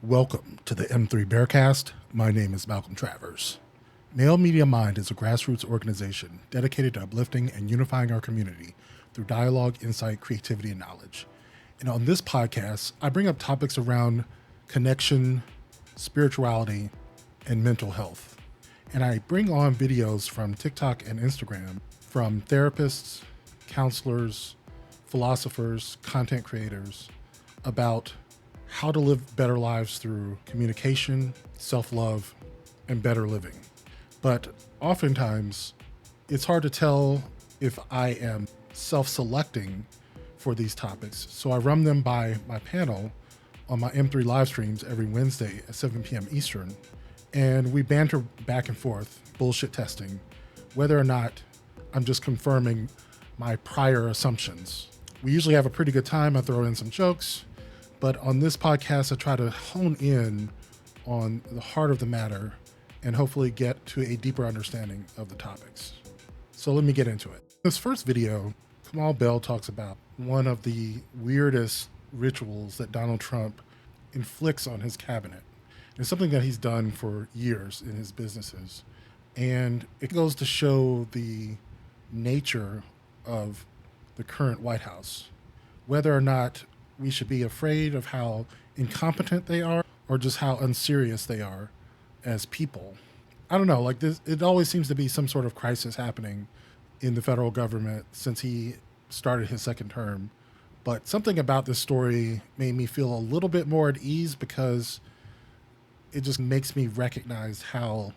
Welcome to the M3 Bearcast. My name is Malcolm Travers. Male Media Mind is a grassroots organization dedicated to uplifting and unifying our community through dialogue, insight, creativity, and knowledge. And on this podcast, I bring up topics around connection, spirituality, and mental health. And I bring on videos from TikTok and Instagram from therapists, counselors, philosophers, content creators about how to live better lives through communication, self-love, and better living. But oftentimes, it's hard to tell if I am self-selecting for these topics. So I run them by my panel on my M3 live streams every Wednesday at 7 p.m. Eastern. And we banter back and forth, bullshit testing, whether or not I'm just confirming my prior assumptions. We usually have a pretty good time. I throw in some jokes. But on this podcast, I try to hone in on the heart of the matter and hopefully get to a deeper understanding of the topics. So let me get into it. This first video, Kamal Bell talks about one of the weirdest rituals that Donald Trump inflicts on his cabinet. It's something that he's done for years in his businesses. And it goes to show the nature of the current White House, whether or not we should be afraid of how incompetent they are or just how unserious they are as people. I don't know, like this, it always seems to be some sort of crisis happening in the federal government since he started his second term. But something about this story made me feel a little bit more at ease because it just makes me recognize how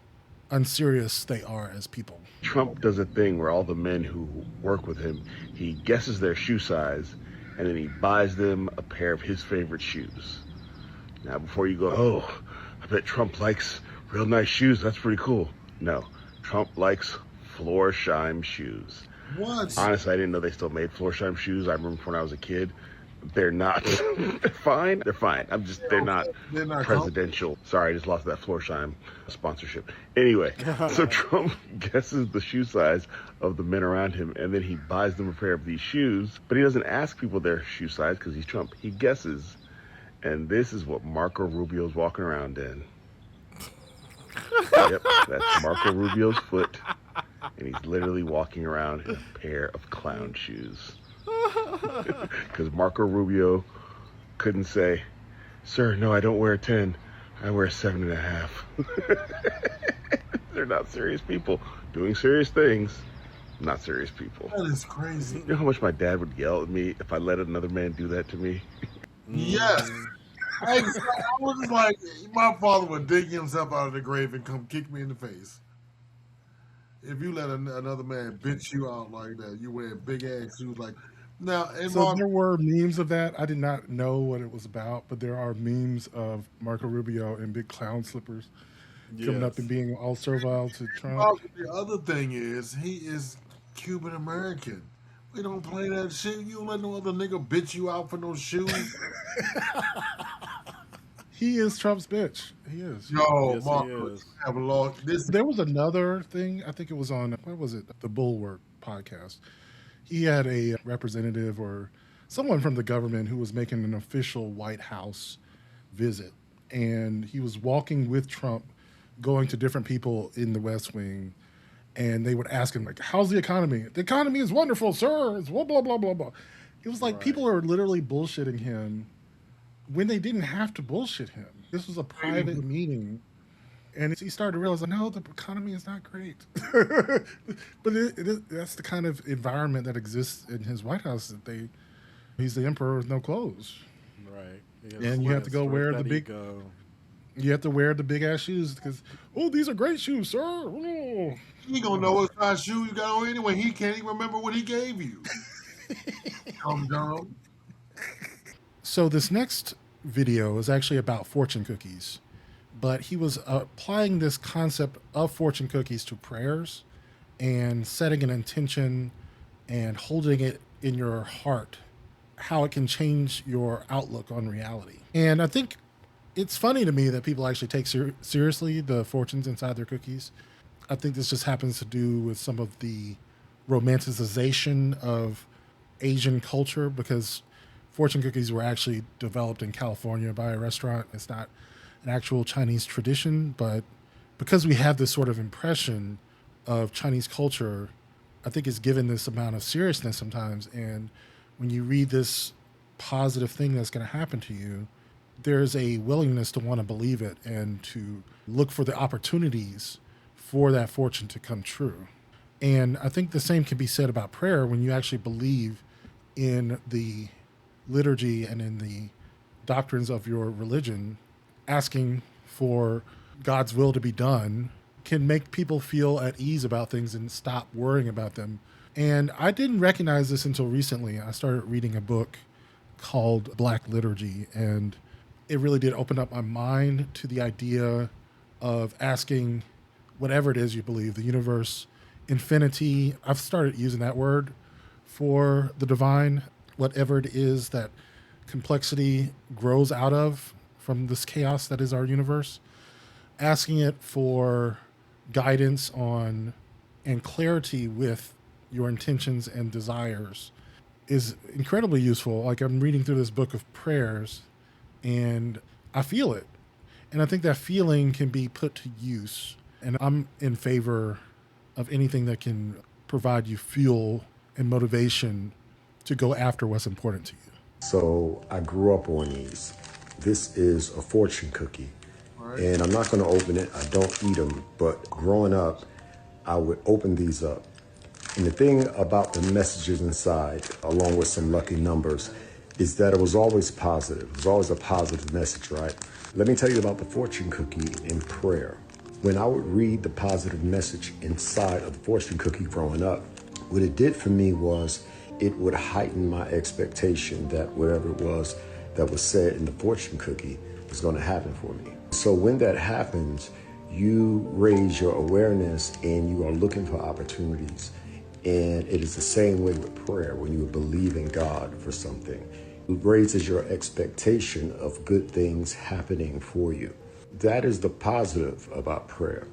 unserious they are as people. Trump does a thing where all the men who work with him, he guesses their shoe size and then he buys them a pair of his favorite shoes. Now, before you go, oh, I bet Trump likes real nice shoes. That's pretty cool. No, Trump likes Florsheim shoes. What? Honestly, I didn't know they still made Florsheim shoes. I remember when I was a kid. They're not. They're fine. They're fine. They're not presidential. Sorry, I just lost that Florsheim sponsorship. Anyway, so Trump guesses the shoe size of the men around him, and then he buys them a pair of these shoes. But he doesn't ask people their shoe size because he's Trump. He guesses. And this is what Marco Rubio's walking around in. Yep, that's Marco Rubio's foot. And he's literally walking around in a pair of clown shoes. Because Marco Rubio couldn't say, sir, no, I don't wear a 10. I wear a 7.5. They're not serious people doing serious things. Not serious people. That is crazy. You know how much my dad would yell at me if I let another man do that to me? Yes. I was like, my father would dig himself out of the grave and come kick me in the face. If you let another man bitch you out like that, you wear big ass shoes like. Now, there were memes of that. I did not know what it was about, but there are memes of Marco Rubio in big clown slippers coming up and being all servile to Trump. The other thing is, he is Cuban American. We don't play that shit. You don't let no other nigga bitch you out for those shoes. He is Trump's bitch. He is. Yo, Yes, Marco, he is. have a long. There was another thing. I think it was on, what was it? The Bulwark podcast. He had a representative or someone from the government who was making an official White House visit. And he was walking with Trump, going to different people in the West Wing. And they would ask him, like, how's the economy? The economy is wonderful, sir. It's blah, blah, blah, blah, blah. It was like people are literally bullshitting him when they didn't have to bullshit him. This was a private meeting. And he started to realize, no, the economy is not great. But that's the kind of environment that exists in his White House, that he's the emperor with no clothes. Right. And you have to go wear the big... You have to wear the big ass shoes because, oh, these are great shoes, sir. Oh. He gonna know what size shoe you got on anyway. He can't even remember what he gave you. Calm down. So this next video is actually about fortune cookies, but he was applying this concept of fortune cookies to prayers and setting an intention and holding it in your heart, how it can change your outlook on reality. And I think it's funny to me that people actually take seriously the fortunes inside their cookies. I think this just happens to do with some of the romanticization of Asian culture, because fortune cookies were actually developed in California by a restaurant. It's not an actual Chinese tradition, but because we have this sort of impression of Chinese culture, I think it's given this amount of seriousness sometimes. And when you read this positive thing that's going to happen to you, there's a willingness to want to believe it and to look for the opportunities for that fortune to come true. And I think the same can be said about prayer when you actually believe in the liturgy and in the doctrines of your religion. Asking for God's will to be done can make people feel at ease about things and stop worrying about them. And I didn't recognize this until recently. I started reading a book called Black Liturgy, and it really did open up my mind to the idea of asking whatever it is you believe, the universe, infinity. I've started using that word for the divine, whatever it is that complexity grows out of from this chaos that is our universe, asking it for guidance on and clarity with your intentions and desires is incredibly useful. Like, I'm reading through this book of prayers and I feel it. And I think that feeling can be put to use. And I'm in favor of anything that can provide you fuel and motivation to go after what's important to you. So I grew up on these. This is a fortune cookie. And I'm not going to open it. I don't eat them. But growing up, I would open these up. And the thing about the messages inside, along with some lucky numbers, is that it was always positive. It was always a positive message, right? Let me tell you about the fortune cookie in prayer. When I would read the positive message inside of the fortune cookie growing up, what it did for me was it would heighten my expectation that whatever it was that was said in the fortune cookie was going to happen for me. So when that happens, you raise your awareness and you are looking for opportunities. And it is the same way with prayer. When you believe in God for something, it raises your expectation of good things happening for you. That is the positive about prayer.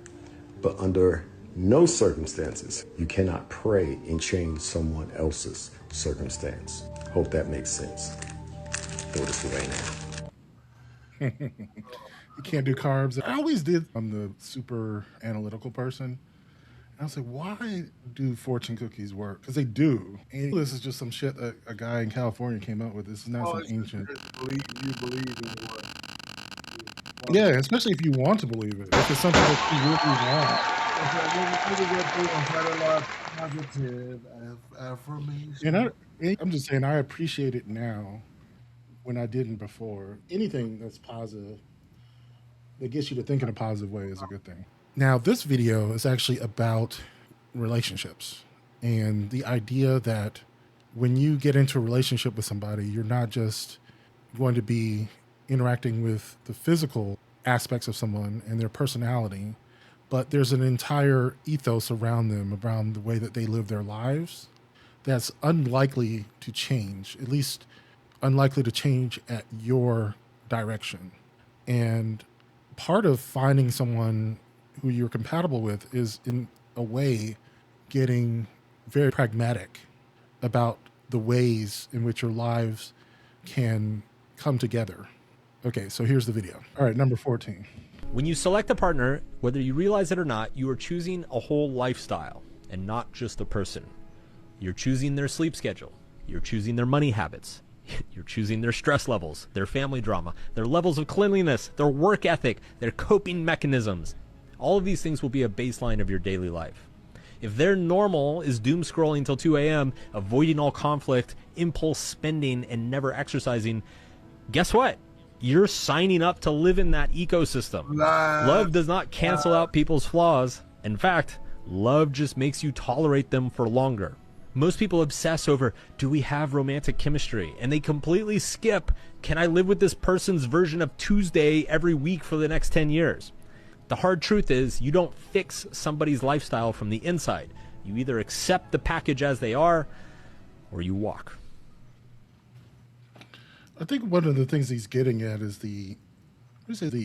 But under no circumstances, you cannot pray and change someone else's circumstance. Hope that makes sense. Throw this away now. You can't do carbs. I always did. I'm the super analytical person. I was like, why do fortune cookies work? Because they do. And this is just some shit that a guy in California came up with. This is not some ancient. You believe in what? Yeah, especially if you want to believe it. If it's something that you really want. Positive affirmation. And I'm just saying, I appreciate it now when I didn't before. Anything that's positive, that gets you to think in a positive way, is a good thing. Now, this video is actually about relationships and the idea that when you get into a relationship with somebody, you're not just going to be interacting with the physical aspects of someone and their personality, but there's an entire ethos around them, around the way that they live their lives, that's unlikely to change, at least unlikely to change at your direction. And part of finding someone who you're compatible with is, in a way, getting very pragmatic about the ways in which your lives can come together. Okay, so here's the video. All right, number 14. When you select a partner, whether you realize it or not, you are choosing a whole lifestyle and not just a person. You're choosing their sleep schedule. You're choosing their money habits. You're choosing their stress levels, their family drama, their levels of cleanliness, their work ethic, their coping mechanisms. All of these things will be a baseline of your daily life. If their normal is doom scrolling till 2 a.m., avoiding all conflict, impulse spending, and never exercising, guess what? You're signing up to live in that ecosystem. Love does not cancel out people's flaws. In fact, love just makes you tolerate them for longer. Most people obsess over, do we have romantic chemistry? And they completely skip, can I live with this person's version of Tuesday every week for the next 10 years? The hard truth is, you don't fix somebody's lifestyle from the inside. You either accept the package as they are, or you walk. I think one of the things he's getting at is the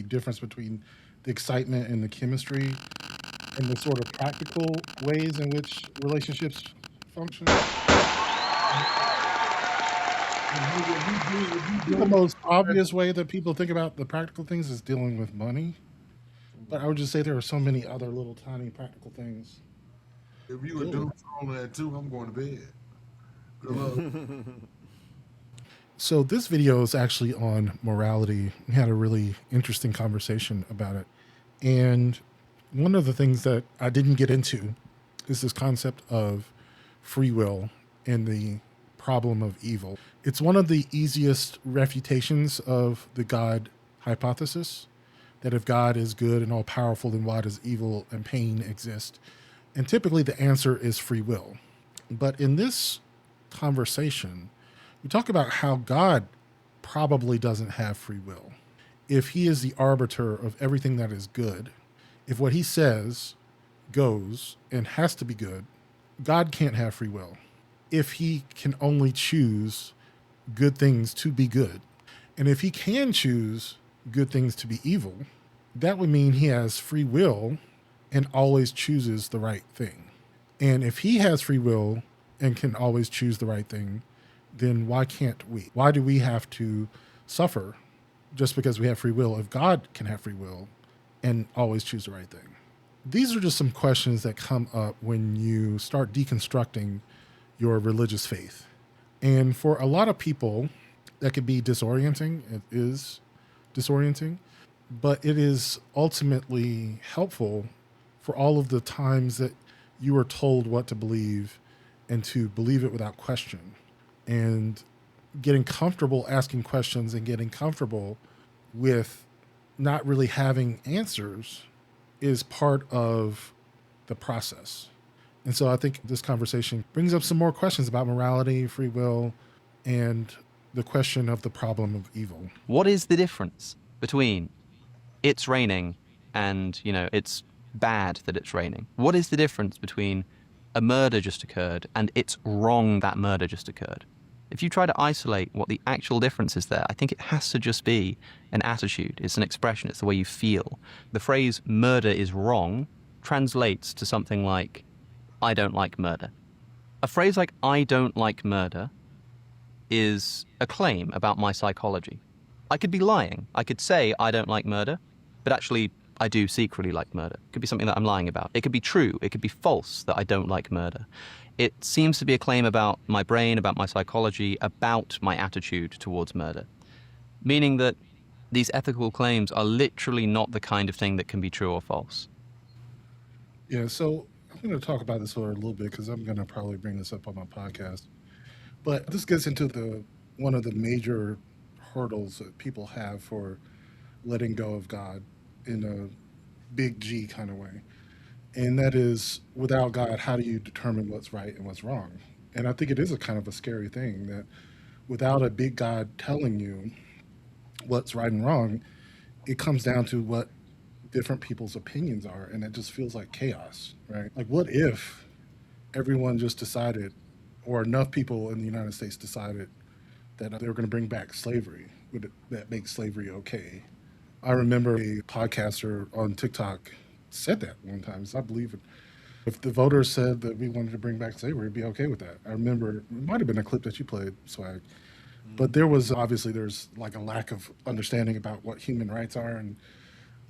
difference between the excitement and the chemistry and the sort of practical ways in which relationships function. The most obvious way that people think about the practical things is dealing with money. But I would just say there are so many other little tiny practical things. If you would do all that too, I'm going to bed. Good luck. So this video is actually on morality. We had a really interesting conversation about it. And one of the things that I didn't get into is this concept of free will and the problem of evil. It's one of the easiest refutations of the God hypothesis, that if God is good and all powerful, then why does evil and pain exist? And typically the answer is free will. But in this conversation, we talk about how God probably doesn't have free will. If he is the arbiter of everything that is good, if what he says goes and has to be good, God can't have free will. If he can only choose good things to be good, and if he can choose good things to be evil, that would mean he has free will and always chooses the right thing. And if he has free will and can always choose the right thing, then why can't we? Why do we have to suffer just because we have free will if God can have free will and always choose the right thing? These are just some questions that come up when you start deconstructing your religious faith. And for a lot of people, that could be disorienting. It is disorienting, but it is ultimately helpful for all of the times that you are told what to believe and to believe it without question. And getting comfortable asking questions and getting comfortable with not really having answers is part of the process. And so I think this conversation brings up some more questions about morality, free will, and the question of the problem of evil. What is the difference between it's raining and, it's bad that it's raining? What is the difference between a murder just occurred and it's wrong that murder just occurred? If you try to isolate what the actual difference is there, I think it has to just be an attitude. It's an expression. It's the way you feel. The phrase murder is wrong translates to something like, I don't like murder. A phrase like, I don't like murder, is a claim about my psychology. I could be lying. I could say I don't like murder, but actually I do secretly like murder. It could be something that I'm lying about. It could be true. It could be false that I don't like murder. It seems to be a claim about my brain, about my psychology, about my attitude towards murder. Meaning that these ethical claims are literally not the kind of thing that can be true or false. Yeah, so I'm going to talk about this for a little bit because I'm going to probably bring this up on my podcast. But this gets into one of the major hurdles that people have for letting go of God in a big G kind of way. And that is, without God, how do you determine what's right and what's wrong? And I think it is a kind of a scary thing that without a big God telling you what's right and wrong, it comes down to what different people's opinions are. And it just feels like chaos, right? Like, what if everyone just decided, or enough people in the United States decided that they were going to bring back slavery? Would that make slavery okay? I remember a podcaster on TikTok said that one time. So I believe it. If the voters said that we wanted to bring back slavery, it'd be okay with that. I remember it might have been a clip that you played, Swag. But there's like a lack of understanding about what human rights are, and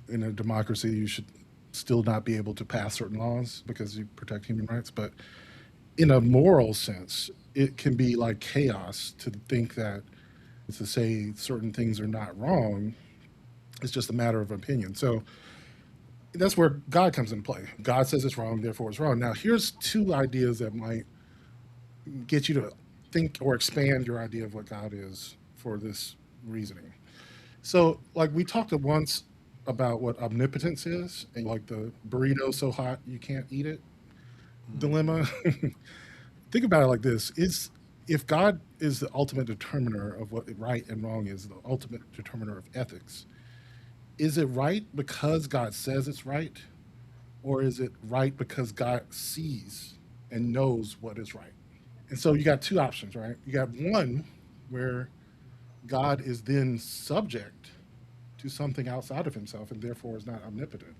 in a democracy you should still not be able to pass certain laws because you protect human rights. But in a moral sense, it can be like chaos to think that to say certain things are not wrong. It's just a matter of opinion. So that's where God comes into play. God says it's wrong, therefore it's wrong. Now, here's two ideas that might get you to think or expand your idea of what God is for this reasoning. So, like, we talked once about what omnipotence is, and like the burrito so hot you can't eat it dilemma. Think about it like this: if God is the ultimate determiner of what right and wrong is, the ultimate determiner of ethics, is it right because God says it's right, or is it right because God sees and knows what is right? And so you got two options, right? You got one where God is then subject to something outside of himself and therefore is not omnipotent.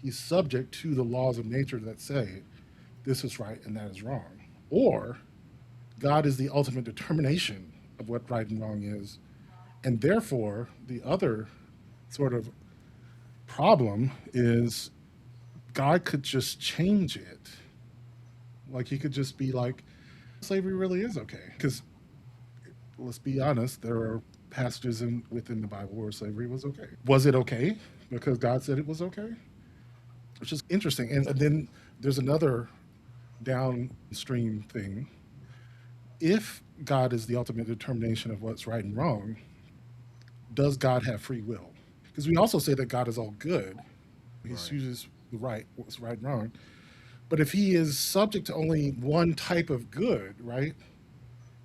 He's subject to the laws of nature that say this is right and that is wrong. Or God is the ultimate determination of what right and wrong is. And therefore, the other sort of problem is God could just change it. Like he could just be like, slavery really is okay. Because let's be honest, there are passages within the Bible where slavery was okay. Was it okay because God said it was okay? Which is interesting. And then there's another downstream thing. If God is the ultimate determination of what's right and wrong, does God have free will? Because we also say that God is all good. He chooses what's right and wrong. But if he is subject to only one type of good, right?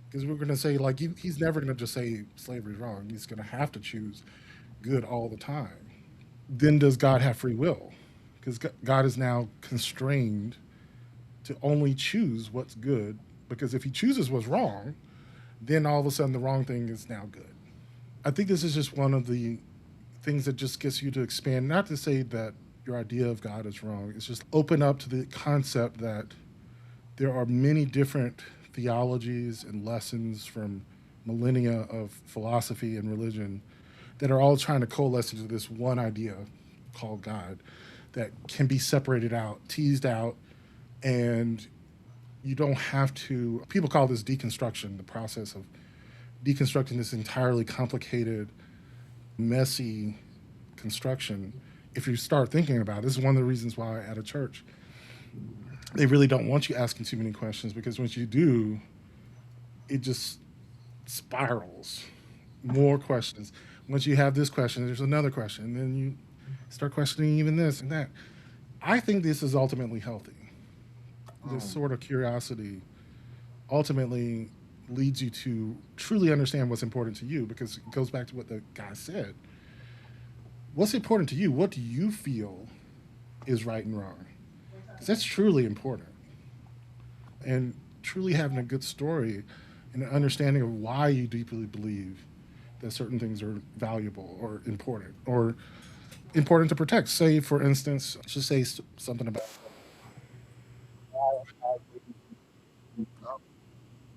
Because we're going to say, like, he's never going to just say slavery is wrong. He's going to have to choose good all the time. Then does God have free will? Because God is now constrained to only choose what's good. Because if he chooses what's wrong, then all of a sudden the wrong thing is now good. I think this is just one of the things that just gets you to expand, not to say that your idea of God is wrong. It's just open up to the concept that there are many different theologies and lessons from millennia of philosophy and religion that are all trying to coalesce into this one idea called God that can be separated out, teased out, and you don't have to. People call this deconstruction, the process of deconstructing this entirely complicated, messy construction. If you start thinking about it, this is one of the reasons why at a church they really don't want you asking too many questions, because once you do, it just spirals. More questions. Once you have this question, there's another question, and then you start questioning even this and that. I think this is ultimately healthy. This sort of curiosity ultimately leads you to truly understand what's important to you, because it goes back to what the guy said. What's important to you? What do you feel is right and wrong? Because that's truly important. And truly having a good story and an understanding of why you deeply believe that certain things are valuable or important to protect. Say, for instance, just say something about.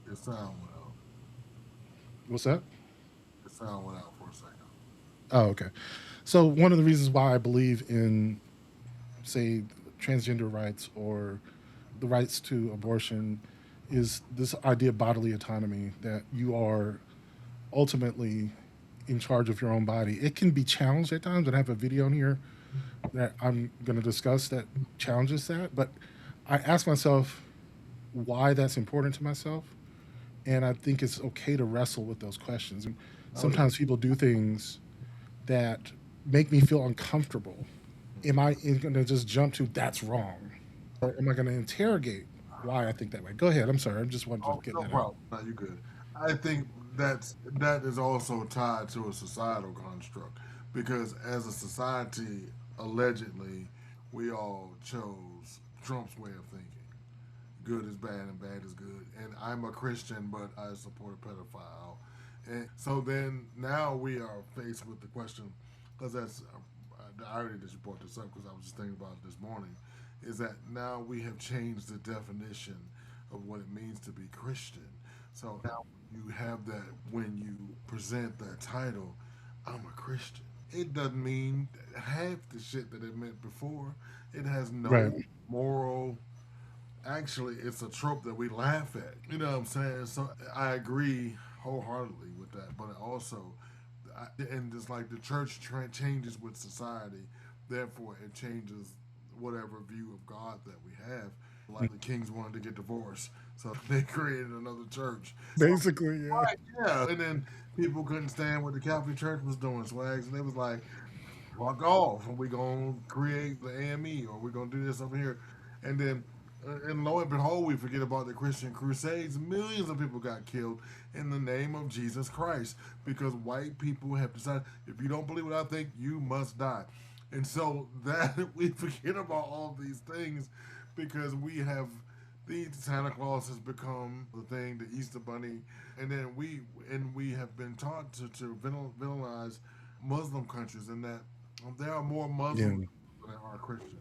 Your sound went out. What's that? Your sound went out for a second. Oh, okay. So one of the reasons why I believe in, say, transgender rights or the rights to abortion is this idea of bodily autonomy, that you are ultimately in charge of your own body. It can be challenged at times, and I have a video in here that I'm going to discuss that challenges that. But I ask myself why that's important to myself, and I think it's okay to wrestle with those questions. And sometimes people do things that make me feel uncomfortable. Am I going to just jump to that's wrong, or am I going to interrogate why I think that way? Go ahead. I'm sorry. I just wanted to get No that out. problem. No, you good. I think that is also tied to a societal construct, because as a society, allegedly, we all chose Trump's way of thinking. Good is bad and bad is good. And I'm a Christian, but I support a pedophile. And so then now we are faced with the question, because that's the irony that you brought this up, because I was just thinking about it this morning, is that now we have changed the definition of what it means to be Christian. So now you have that when you present that title, I'm a Christian. It doesn't mean half the shit that it meant before. It has no Right. moral. Actually, it's a trope that we laugh at. You know what I'm saying? So I agree wholeheartedly with that. But also, and it's like the church changes with society, therefore it changes whatever view of God that we have. Like the Kings wanted to get divorced, so they created another church. So, Basically, yeah. right, yeah. And then people couldn't stand what the Catholic Church was doing, swags, and they was like, "Fuck off, and we gonna create the AME, or we're gonna do this over here," and then. And lo and behold, we forget about the Christian Crusades. Millions of people got killed in the name of Jesus Christ because white people have decided, if you don't believe what I think, you must die. And so that we forget about all these things because we have the Santa Claus has become the thing, the Easter Bunny, and then we have been taught to villainize Muslim countries, and that there are more Yeah. Muslims than there are Christians.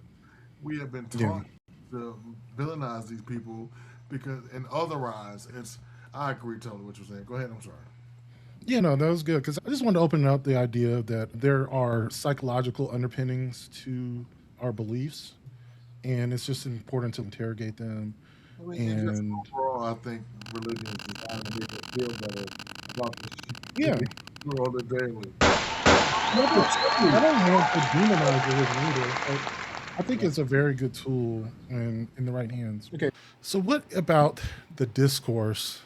We have been Yeah. taught to villainize these people because and otherize. It's I agree totally what you're saying. Go ahead. I'm sorry. Yeah, no, that was good because I just wanted to open up the idea that there are psychological underpinnings to our beliefs, and it's just important to interrogate them. I mean, and just And overall, I think religion is designed to make us feel better about the yeah, shit we do on the daily. I don't want to demonize religion either, but I think it's a very good tool in the right hands. Okay, so what about the discourse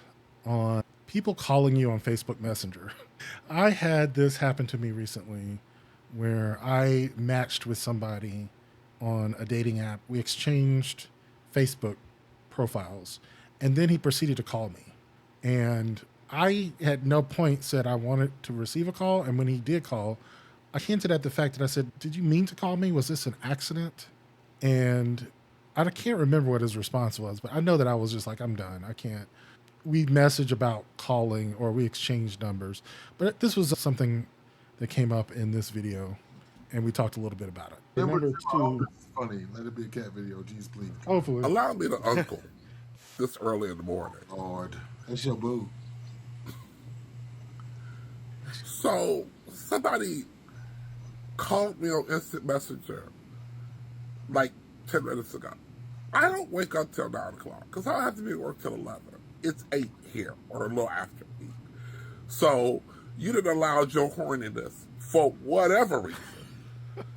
on people calling you on Facebook Messenger? I had this happen to me recently where I matched with somebody on a dating app. We exchanged Facebook profiles, and then he proceeded to call me. And I at no point said I wanted to receive a call. And when he did call, I hinted at the fact that I said, "Did you mean to call me? Was this an accident?" And I can't remember what his response was, but I know that I was just like, "I'm done. I can't." We message about calling or we exchanged numbers, but this was something that came up in this video, and we talked a little bit about it. Number Number two, two, this is funny. Let it be a cat video. Jeez, please. hopefully, Allow me to uncle this early in the morning. Lord, that's your boo. So somebody called me on Instant Messenger like 10 minutes ago. I don't wake up till 9 o'clock because I have to be at work till 11. It's 8 here or a little after 8. So you didn't allow your horniness for whatever reason.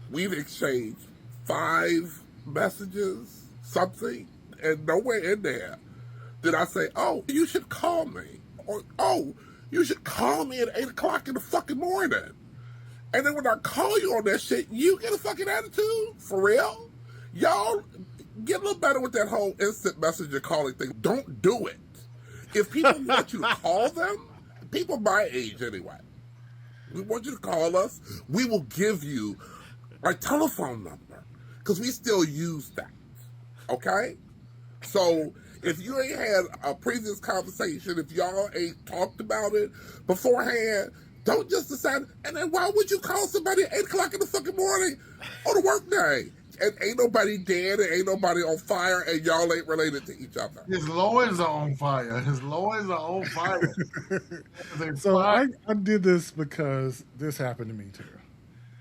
We've exchanged 5 messages, something, and nowhere in there did I say, "Oh, you should call me," or "Oh, you should call me at 8 o'clock in the fucking morning." And then when I call you on that shit, you get a fucking attitude? For real? Y'all get a little better with that whole instant messenger calling thing. Don't do it. If people want you to call them, people my age anyway, we want you to call us, we will give you our telephone number because we still use that. Okay? So if you ain't had a previous conversation, if y'all ain't talked about it beforehand, don't just decide. And then why would you call somebody at 8 o'clock in the fucking morning on a work day? And ain't nobody dead and ain't nobody on fire and y'all ain't related to each other. His loins are on fire. His loins are on fire. so I did this because this happened to me too.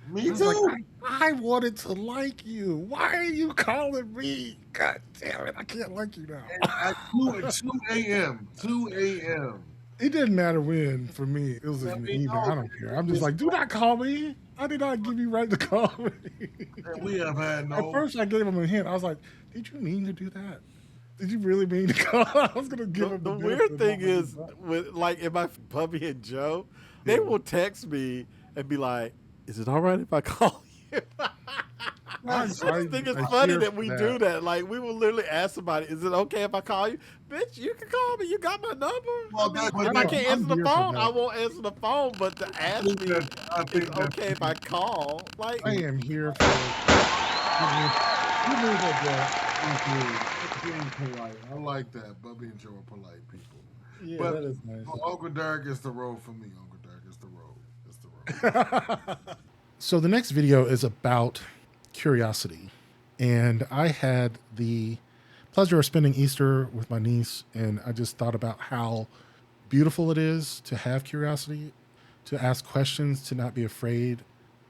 Me I was too. like, I wanted to like you. Why are you calling me? God damn it, I can't like you now. At 2 a.m. 2 a.m. It didn't matter when for me. It was in the evening. I don't care. I'm just like, do not call me. I did not give you right to call me. And we have had no. At first, I gave him a hint. I was like, did you mean to do that? Did you really mean to call? I was going to give him The weird thing is, with like in my Bubby and Joe, they will text me and be like, "Is it all right if I call you?" I just think it's funny that we do that. Like, we will literally ask somebody, "Is it okay if I call you?" Bitch, you can call me. You got my number. Well, if I can't answer the phone, I won't answer the phone. But to ask me, is it okay if I call? Like, I am here for being polite. I like that. Bubby and Joe are polite people. Yeah, but that is nice. Uncle Derek is the road for me. Uncle Derek is the road. It's the road. So the next video is about curiosity. And I had the pleasure of spending Easter with my niece, and I just thought about how beautiful it is to have curiosity, to ask questions, to not be afraid,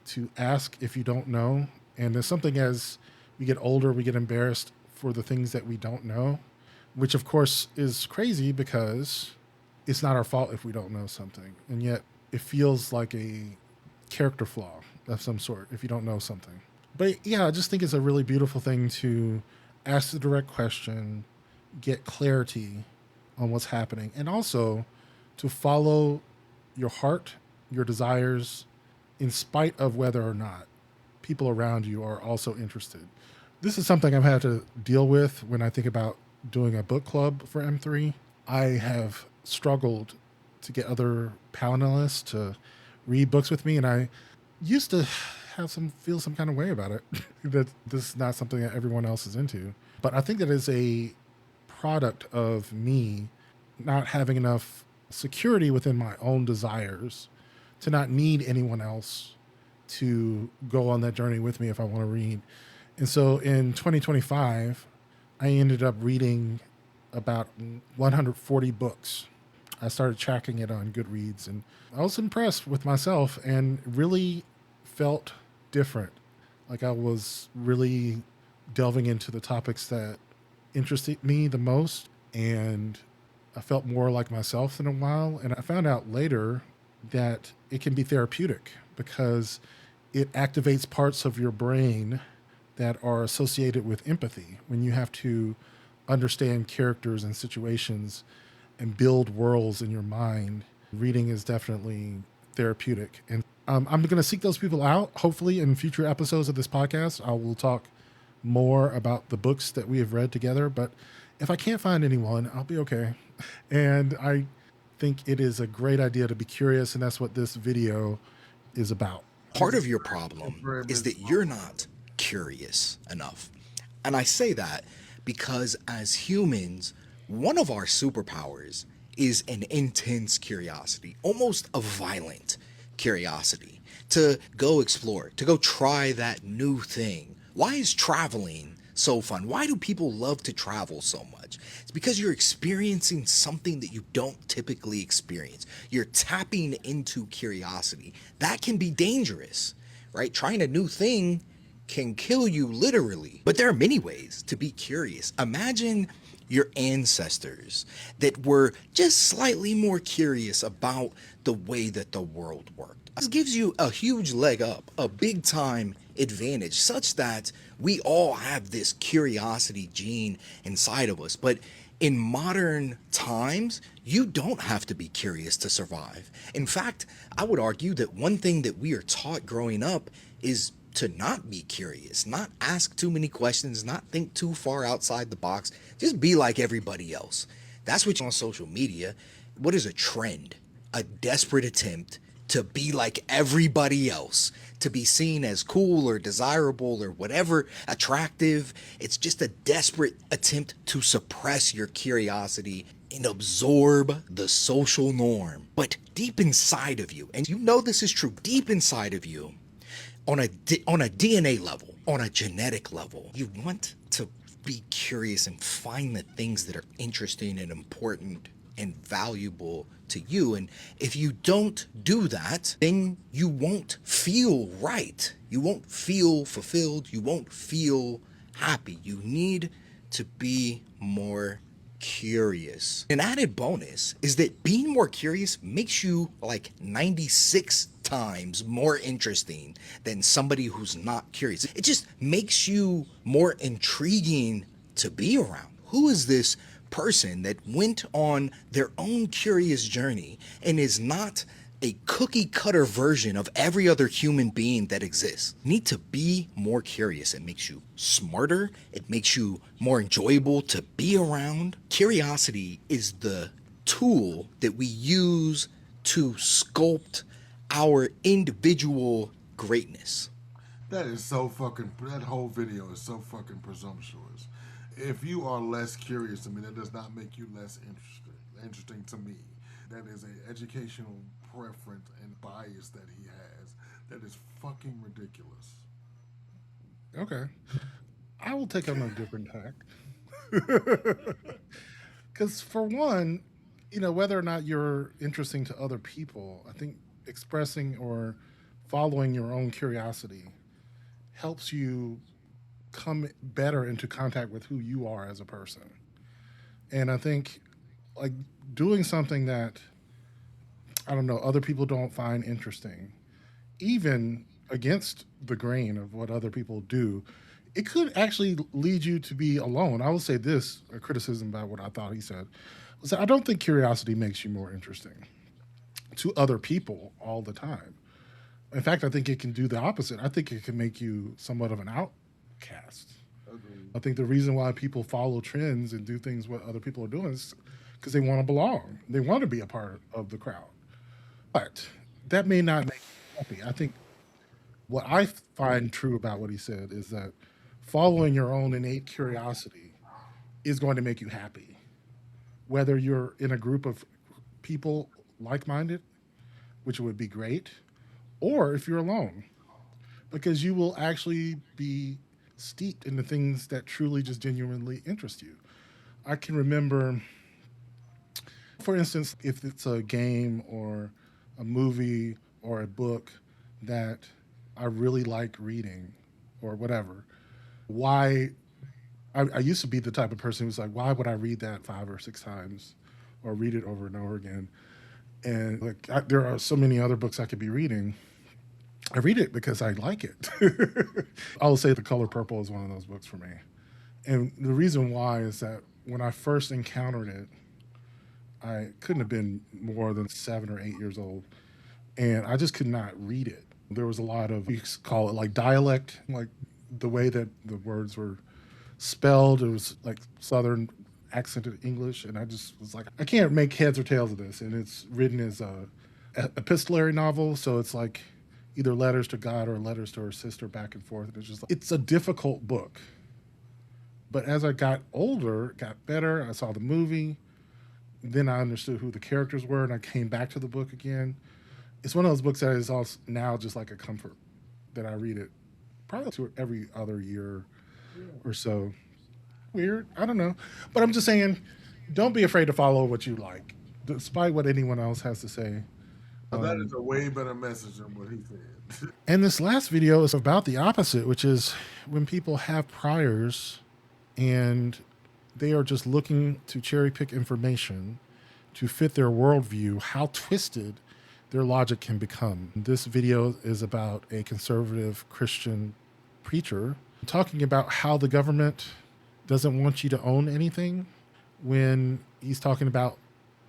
to ask if you don't know. And there's something as we get older, we get embarrassed for the things that we don't know, which of course is crazy because it's not our fault if we don't know something. And yet it feels like a character flaw of some sort if you don't know something. But yeah, I just think it's a really beautiful thing to ask the direct question, get clarity on what's happening, and also to follow your heart, your desires, in spite of whether or not people around you are also interested. This is something I've had to deal with when I think about doing a book club for M3. I have struggled to get other panelists to read books with me, and I used to feel some kind of way about it, that this is not something that everyone else is into. But I think that is a product of me not having enough security within my own desires to not need anyone else to go on that journey with me if I want to read. And so in 2025, I ended up reading about 140 books I started tracking it on Goodreads, and I was impressed with myself and really felt different. Like I was really delving into the topics that interested me the most, and I felt more like myself in a while. And I found out later that it can be therapeutic because it activates parts of your brain that are associated with empathy. When you have to understand characters and situations and build worlds in your mind, reading is definitely therapeutic. And I'm going to seek those people out. Hopefully, in future episodes of this podcast, I will talk more about the books that we have read together. But if I can't find anyone, I'll be okay. And I think it is a great idea to be curious, and that's what this video is about. Part of your problem is that you're not curious enough. And I say that because as humans, one of our superpowers is an intense curiosity, almost a violent curiosity, to go explore, to go try that new thing. Why is traveling so fun? Why do people love to travel so much? It's because you're experiencing something that you don't typically experience. You're tapping into curiosity. That can be dangerous, right? Trying a new thing can kill you literally. But there are many ways to be curious. Imagine your ancestors that were just slightly more curious about the way that the world worked. This gives you a huge leg up, a big time advantage, such that we all have this curiosity gene inside of us. But in modern times, you don't have to be curious to survive. In fact, I would argue that one thing that we are taught growing up is to not be curious, not ask too many questions, not think too far outside the box, just be like everybody else. That's what on social media. What is a trend? A desperate attempt to be like everybody else, to be seen as cool or desirable or whatever, attractive. It's just a desperate attempt to suppress your curiosity and absorb the social norm. But deep inside of you, and you know this is true, deep inside of you, on a DNA level, on a genetic level, you want to be curious and find the things that are interesting and important and valuable to you. And if you don't do that, then you won't feel right. You won't feel fulfilled. You won't feel happy. You need to be more curious. An added bonus is that being more curious makes you like 96 times more interesting than somebody who's not curious. It just makes you more intriguing to be around. Who is this person that went on their own curious journey and is not a cookie cutter version of every other human being that exists? You need to be more curious. It makes you smarter. It makes you more enjoyable to be around. Curiosity is the tool that we use to sculpt our individual greatness. That is so fucking, that whole video is so fucking presumptuous. If you are less curious, I mean, that does not make you less interesting to me. That is an educational preference and bias that he has. That is fucking ridiculous. Okay. I will take on a different tack. Because for one, you know, whether or not you're interesting to other people, I think expressing or following your own curiosity helps you come better into contact with who you are as a person. And I think like doing something that, I don't know, other people don't find interesting, even against the grain of what other people do, it could actually lead you to be alone. I will say this, a criticism about what I thought he said, was that I don't think curiosity makes you more interesting to other people all the time. In fact, I think it can do the opposite. I think it can make you somewhat of an outcast. Agreed. I think the reason why people follow trends and do things what other people are doing is because they want to belong. They want to be a part of the crowd. But that may not make you happy. I think what I find true about what he said is that following your own innate curiosity is going to make you happy. Whether you're in a group of people like-minded, which would be great, or if you're alone, because you will actually be steeped in the things that truly just genuinely interest you. I can remember for instance, if it's a game or a movie or a book that I really like reading or whatever, why I used to be the type of person who's like, why would I read that 5 or 6 times or read it over and over again? And like, there are so many other books I could be reading. I read it because I like it. I'll say The Color Purple is one of those books for me. And the reason why is that when I first encountered it, I couldn't have been more than 7 or 8 years old. And I just could not read it. There was a lot of, you call it like dialect, like the way that the words were spelled. It was like Southern accented English. And I just was like, I can't make heads or tails of this. And it's written as a epistolary novel. So it's like either letters to God or letters to her sister back and forth. And it's just, it's a difficult book. But as I got older, got better, I saw the movie, then I understood who the characters were, and I came back to the book again. It's one of those books that is also now just like a comfort, that I read it probably every other year or so. Weird, I don't know. But I'm just saying, don't be afraid to follow what you like, despite what anyone else has to say. That is a way better message than what he said. And this last video is about the opposite, which is when people have priors and they are just looking to cherry pick information to fit their worldview, how twisted their logic can become. This video is about a conservative Christian preacher talking about how the government doesn't want you to own anything, when he's talking about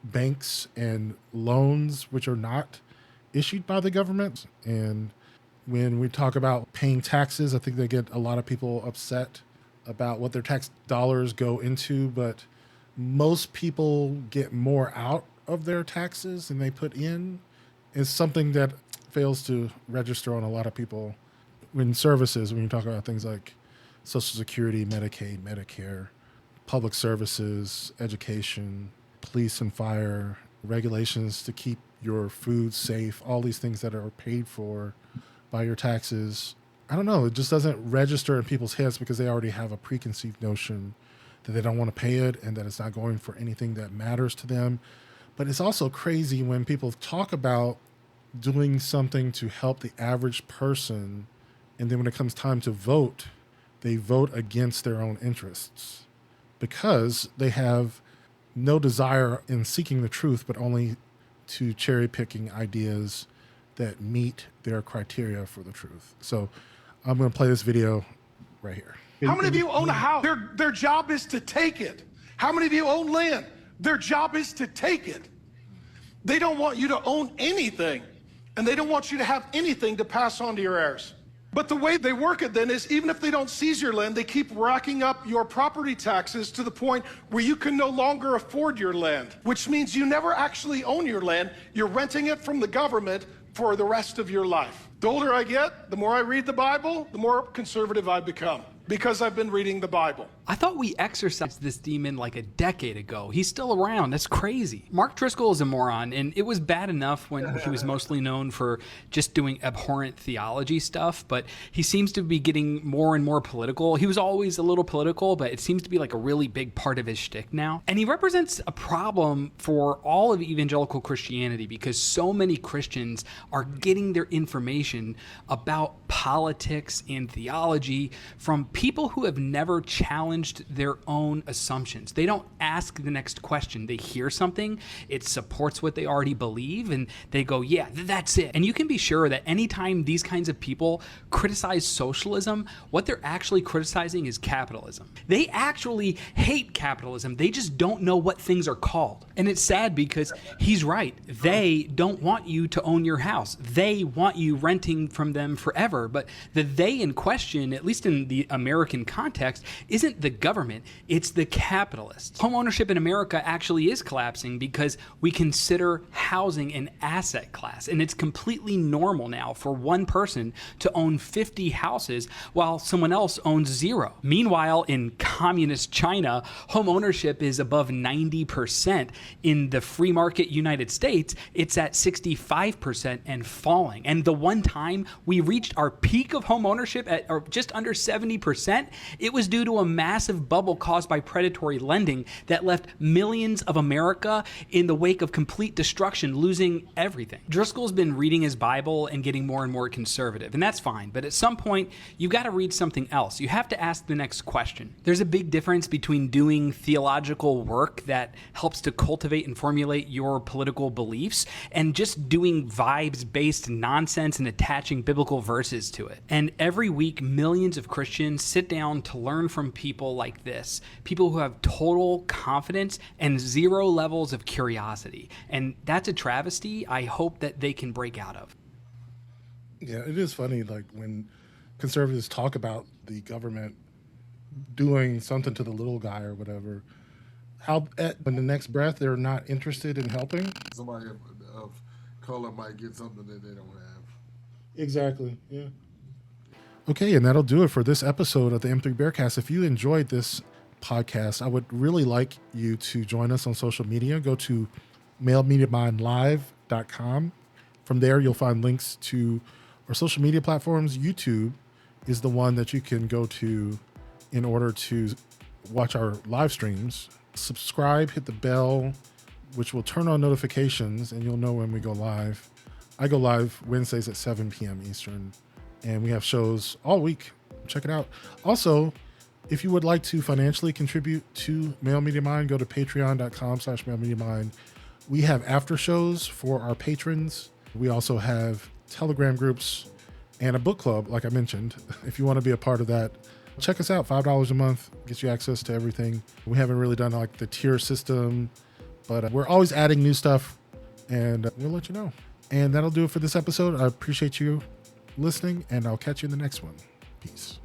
banks and loans which are not issued by the government. And when we talk about paying taxes, I think they get a lot of people upset about what their tax dollars go into, but most people get more out of their taxes than they put in. It's something that fails to register on a lot of people. When services, when you talk about things like Social Security, Medicaid, Medicare, public services, education, police and fire, regulations to keep your food safe, all these things that are paid for by your taxes. I don't know, it just doesn't register in people's heads because they already have a preconceived notion that they don't want to pay it and that it's not going for anything that matters to them. But it's also crazy when people talk about doing something to help the average person, and then when it comes time to vote, they vote against their own interests because they have no desire in seeking the truth, but only to cherry picking ideas that meet their criteria for the truth. So I'm going to play this video right here. How many of you own a house? Their job is to take it. How many of you own land? Their job is to take it. They don't want you to own anything, and they don't want you to have anything to pass on to your heirs. But the way they work it then is, even if they don't seize your land, they keep racking up your property taxes to the point where you can no longer afford your land, which means you never actually own your land. You're renting it from the government for the rest of your life. The older I get, the more I read the Bible, the more conservative I become, because I've been reading the Bible. I thought we exorcised this demon like a decade ago. He's still around. That's crazy. Mark Driscoll is a moron, and it was bad enough when he was mostly known for just doing abhorrent theology stuff, but he seems to be getting more and more political. He was always a little political, but it seems to be like a really big part of his shtick now. And he represents a problem for all of evangelical Christianity because so many Christians are getting their information about politics and theology from people who have never challenged their own assumptions. They don't ask the next question. They hear something, it supports what they already believe, and they go, yeah, that's it. And you can be sure that anytime these kinds of people criticize socialism, what they're actually criticizing is capitalism. They actually hate capitalism. They just don't know what things are called. And it's sad because he's right. They don't want you to own your house. They want you renting from them forever. But the they in question, at least in the American context, isn't the government, it's the capitalists. Home ownership in America actually is collapsing because we consider housing an asset class, and it's completely normal now for one person to own 50 houses while someone else owns 0. Meanwhile, in communist China, home ownership is above 90%. In the free market United States, it's at 65% and falling. And the one time we reached our peak of home ownership at just under 70%, it was due to a massive massive bubble caused by predatory lending that left millions of America in the wake of complete destruction, losing everything. Driscoll's been reading his Bible and getting more and more conservative, and that's fine, but at some point, you got to read something else. You have to ask the next question. There's a big difference between doing theological work that helps to cultivate and formulate your political beliefs and just doing vibes-based nonsense and attaching biblical verses to it. And every week, millions of Christians sit down to learn from people like this, people who have total confidence and zero levels of curiosity. And that's a travesty I hope that they can break out of. Yeah, it is funny, like when conservatives talk about the government doing something to the little guy or whatever, how in the next breath they're not interested in helping. Somebody of color might get something that they don't have. Exactly, yeah. Okay, and that'll do it for this episode of the M3 Bearcast. If you enjoyed this podcast, I would really like you to join us on social media. Go to mailmediamindlive.com. From there, you'll find links to our social media platforms. YouTube is the one that you can go to in order to watch our live streams. Subscribe, hit the bell, which will turn on notifications, and you'll know when we go live. I go live Wednesdays at 7 p.m. Eastern, and we have shows all week. Check it out. Also, if you would like to financially contribute to Male Media Mind, go to patreon.com/mailmediamind. We have after shows for our patrons. We also have Telegram groups and a book club, like I mentioned. If you want to be a part of that, check us out. $5 a month gets you access to everything. We haven't really done like the tier system, but we're always adding new stuff, and we'll let you know. And that'll do it for this episode. I appreciate you listening, and I'll catch you in the next one. Peace.